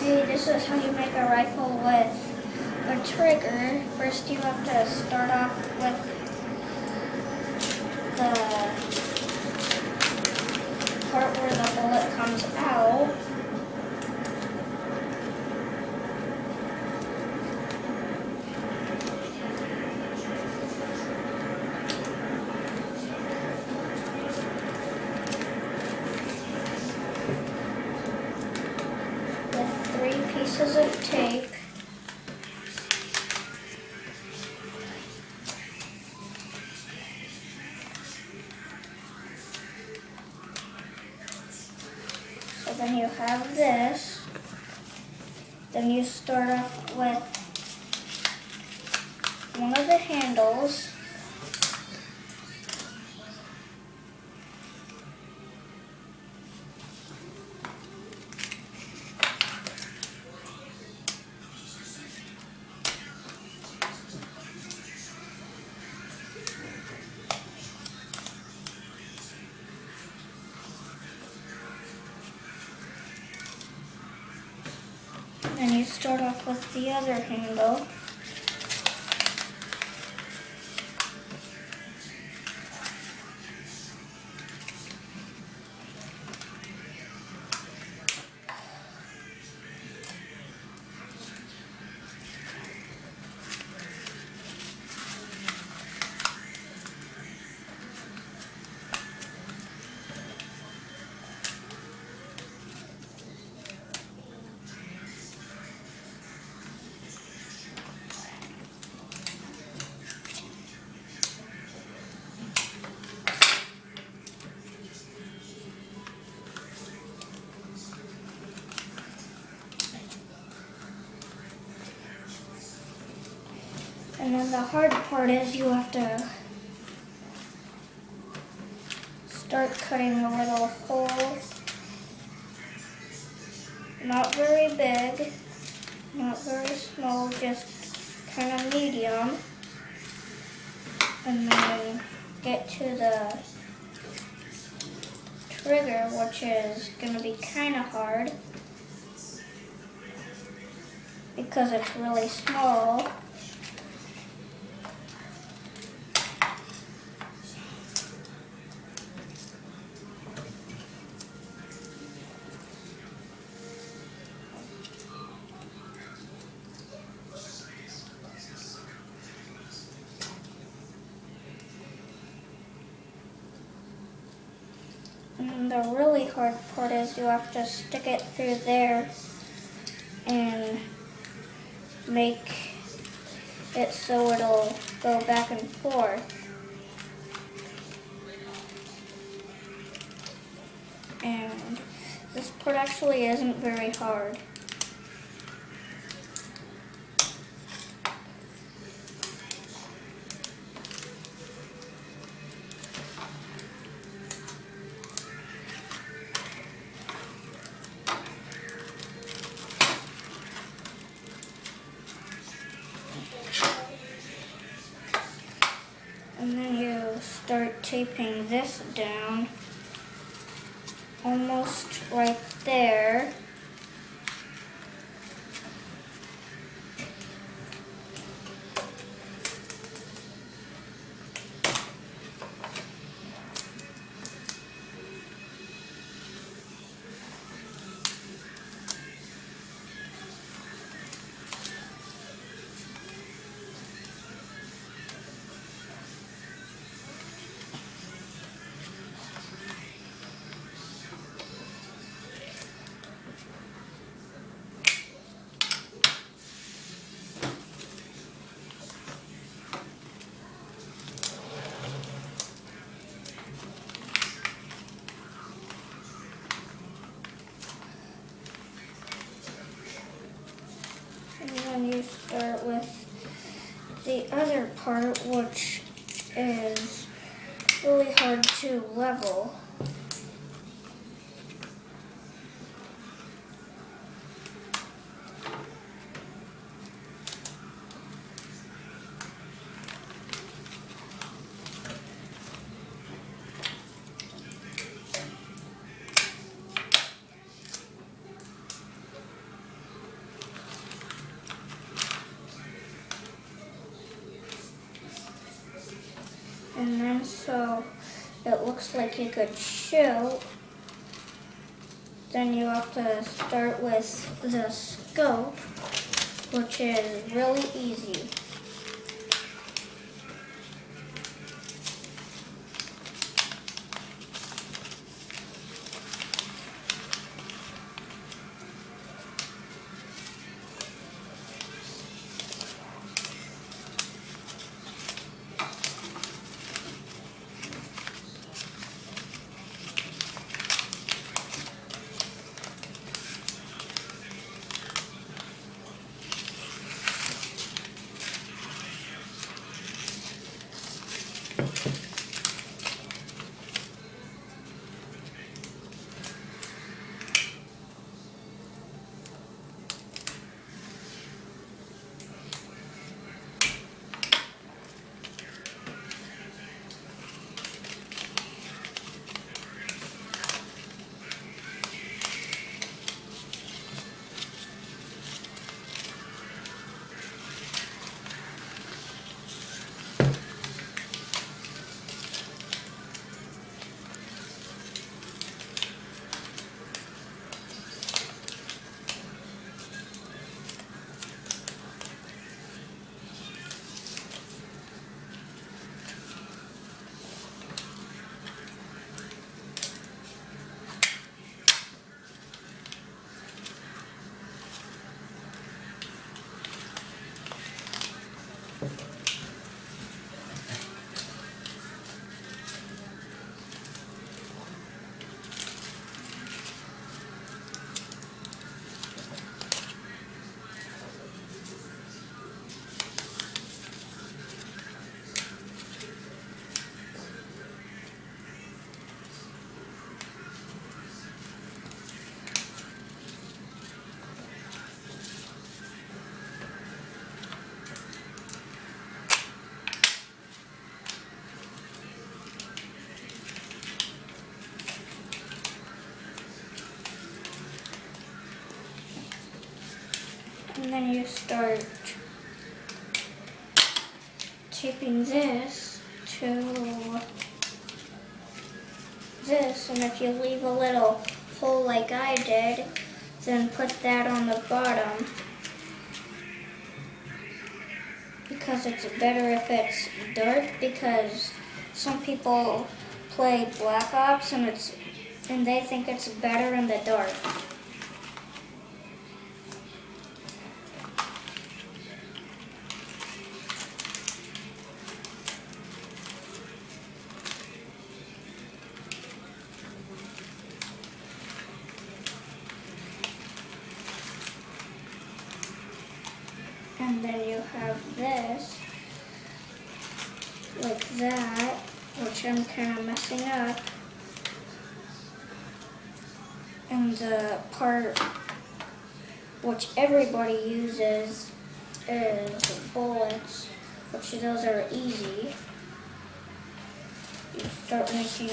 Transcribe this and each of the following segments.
Okay, this is how you make a rifle with a trigger. First you have to start off with the part where the bullet comes out. With 3 pieces of tape. So then you have this. Then you start off with one of the handles. Then you start off with the other handle. And then the hard part is you have to start cutting a little hole. Not very big, not very small, just kind of medium. And then get to the trigger, which is going to be kind of hard because it's really small. And the really hard part is you have to stick it through there and make it so it'll go back and forth. And this part actually isn't very hard. And then you start taping this down, almost right there. And then you start with the other part, which is really hard to level. in so it looks like you could shoot. Then you have to start with the scope, which is really easy. And then you start taping this to this, and if you leave a little hole like I did, then put that on the bottom, because it's better if it's dark, because some people play Black Ops and they think it's better in the dark. And then you have this, like that, which I'm kind of messing up. And the part which everybody uses is bullets, which those are easy. You start making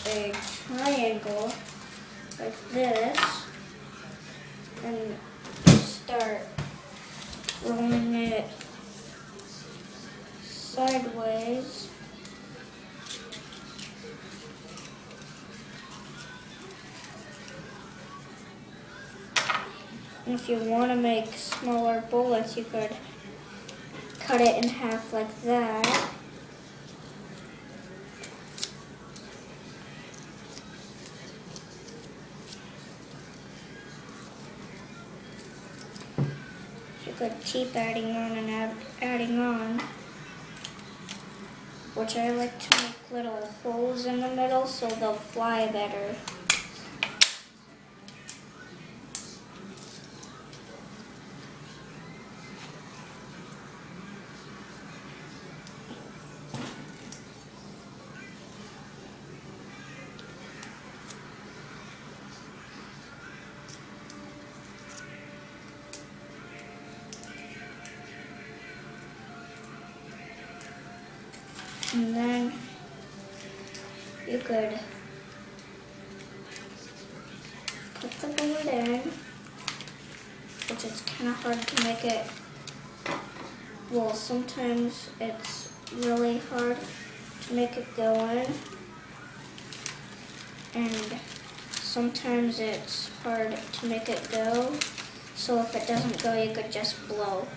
a triangle like this, and you start rolling it sideways. And if you want to make smaller bullets, you could cut it in half like that. You could keep adding on and adding on, which I like to make little holes in the middle so they'll fly better. And then you could put the bullet in, which is kind of hard to make it, well, sometimes it's really hard to make it go in. And sometimes it's hard to make it go. So if it doesn't go, you could just blow.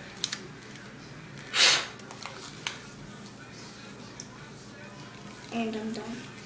And I'm done.